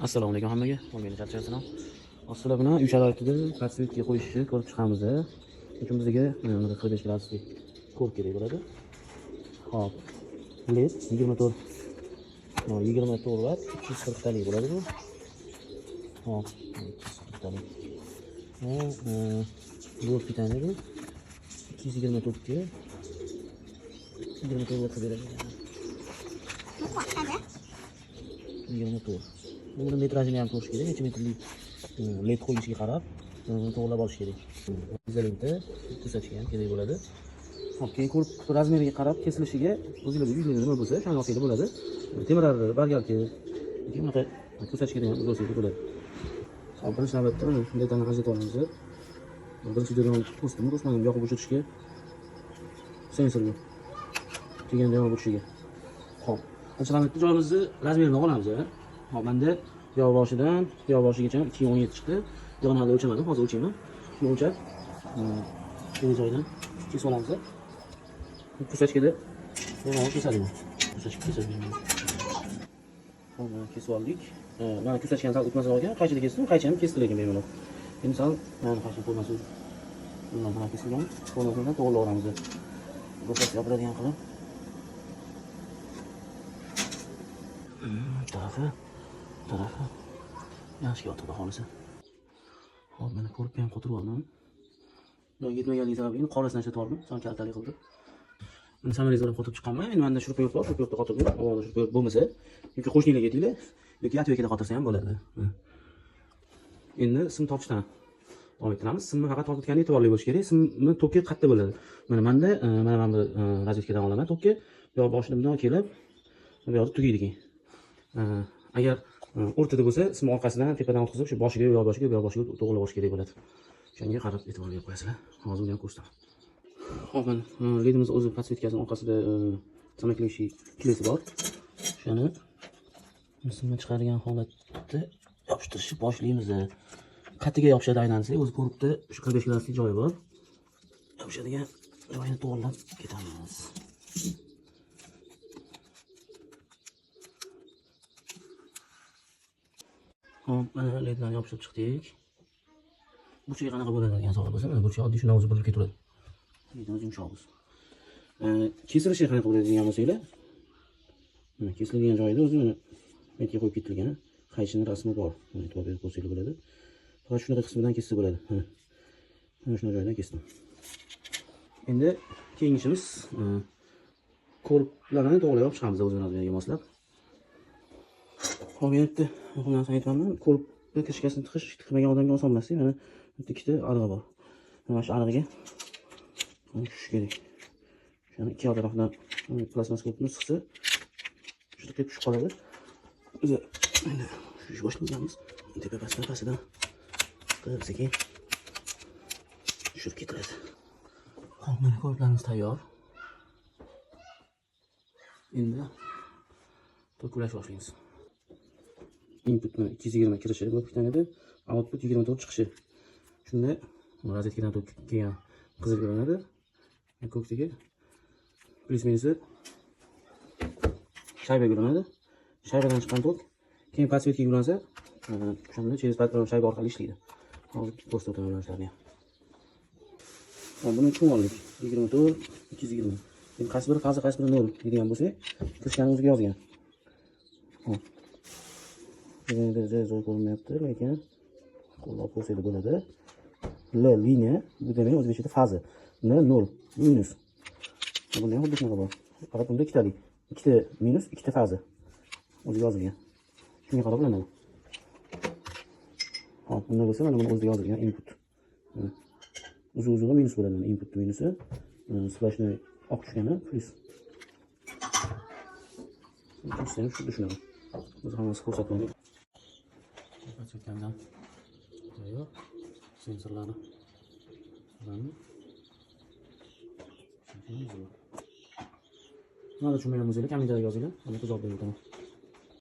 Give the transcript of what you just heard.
Assalomu alaykum hammaga. Meni charchasin. Sizlar bilan uy sharoitida podsvetga qo'yishni ko'rib chiqamiz. Chunki bizga 45 graduslik ko'p kerak bo'ladi. Hop. LED 24 watt 240 talik bo'ladi bu. Hop, 240 talik. Bu pitani bu 224 ga 24 watt beradi. 24. Buni metrajini ham ko'rish kerak, necha metrlik led qo'yishga qarab to'g'rilab olish kerak. Izolentda ko'rsatishga ham kerak bo'ladi. Hop, keyin ko'rib razmeriga qarab kesilishiga o'zingizga uyingizda nima bo'lsa, shuni olsangiz bo'ladi. Temirarni bargalki bunaqa ko'rsatishga ham o'zingizga bo'ladi. Hop, birinchi navbatda ledani ajratib olamiz. Birinchi videoda postni qo'shmadim, yoqib o'chirishga sensorga teganda yoqib o'chishiga. Hop, birinchi navbatda joyimizni razmerini olamiz. Hop, menda yog' boshidan yog' boshigacha 217 chiqdi. Yog'ni hali o'lchamadim, hozir o'lchayman. Shuni o'lchab, bu joydan kesib olamiz. Ko'rsatishgada yana kesadim. Kesadim. Hop, kesib oldik. Mana ko'rsatishgan sal o'tmasa olgan, qaychida kesdim, qaychani kesdi lekin bemalol. Endi sal mana qaychani qo'ymasin. Bundan ham kesilgan, qo'ldan to'g'rilayveramiz. Ko'rsatish yopiladigan qilib. Tarafı yaxshi yotibdi holisi. Hop, meni ko'rib ham qotirib oldim. Bunga yetmaganligi sababini qorasidan ajratib oldim, son kaltalik qildi. Buni samolyotdan qotirib chiqqanman. Endi menda shurpa yo'q, shurpa yo'qda qotirdim. Avvalda shurpa yo'q bo'lmasa, yoki qo'shnilarga aytinglar, yoki atvekada qotirsa ham bo'ladi. Endi sim tortishdan davom ettiramiz. Simni faqat tortayotganda e'tiborli bo'lish kerak. Simni toki qayerda bo'ladi? Menda mana bu razvedkadan olaman toki. Yo boshida bundan kelib, bu yoqda tugaydi keyin. Agar o'rtada bo'lsa, sim orqasidan tepadan o'tkazib, shu boshiga yo boshiga to'g'rilab olish kerak bo'ladi. Shunga qarab e'tibor berib qo'yasizlar. Hozir uni ham ko'rsataman. Hop, ledimiz o'zi podsvetkasining orqasida samaklishi kilesi bor. Shuni simni chiqargan holatda yopishtirishni boshlaymiz. Qatiga yopishadi aylansa, o'zi ko'ribdi, shu 45 graduslik joyi bor. Yopishadigan joyini to'g'rilab ketamiz. Hop, mana ledlarni yopishtirib chiqdik. Burchiga qanaqa bo'ladi degan savol bo'lsa, mana burchiga oddiy shunday o'zi burilib ketaveradi. Ledimiz yumshoq bo'lsin. Kesilishi qanaqa bo'ladi degan bo'lsanglar, mana kesilgan joyida o'zi mana metga qo'yib ketilgan qaychini rasmi bor. Mana e'tibor berib ko'rsanglar bo'ladi. Faqat shunaqa qismidan kessa bo'ladi. Mana shunday joydan kesdim. Endi keyingi ishimiz ko'rplarni to'g'rilab olib chiqamiz o'zimiz bilan moslab. Hop, endi bu narsani aytganman. Ko'rpni kirishkasini tiqmagan odamga oson emas. Mana ikkita arig'i bor. Mana shu arig'iga tushish kerak. Shuni ikki tarafdan plasmas ko'rpni siqsa, shunday qilib tushib qoladi. O'zi endi tushishni boshlaymiz. Tepa pastidan qilib sekin tushirib ketiladi. Hop, mana ko'rplarimiz tayyor. Endi to'kulash boshlaymiz. Inputni 220 kirishi bu bitanada, output 24 chiqishi. Shunda rozetkadan kelgan qizil ko'rinadi. Ko'ksiga plus minusi shayba ko'rinadi. Shaybadan chiqqan tok keyin podsvetkaga ulansa, shunda через shayba orqali ishlaydi. Hozir ko'rsataman ulanishlarni. Buni tushunib oldik. 24, 220. Endi qaysi biri faza, qaysi biri 0 degan bo'lsa, kirishgani o'ziga yozgan. Hop. Endi zo'r ko'rinmayapti, lekin qo'llab qo'ysangiz bo'ladi. L liniya, bu demak o'zbekchada faza. N 0 minus. Bunda ham xuddi shunaqa bor. Faqat bunda ikkitalik. Ikkita minus, ikkita faza. O'ziga yozilgan. Shunga qarab bilinadi. Hop, bunda bo'lsa mana buni o'ziga yozilgan input. Uzi minus bo'ladi. Input minusi, slashni oq tushgani plus. Ikkinchisi ham xuddi shunaqa. Biz hammasi ko'rsatmaylik. Podsvetkamdan tayyor. Sensorlarni mana tushunmagan bo'lsangiz kommentariyga yozinglar. Mana javob berib beraman.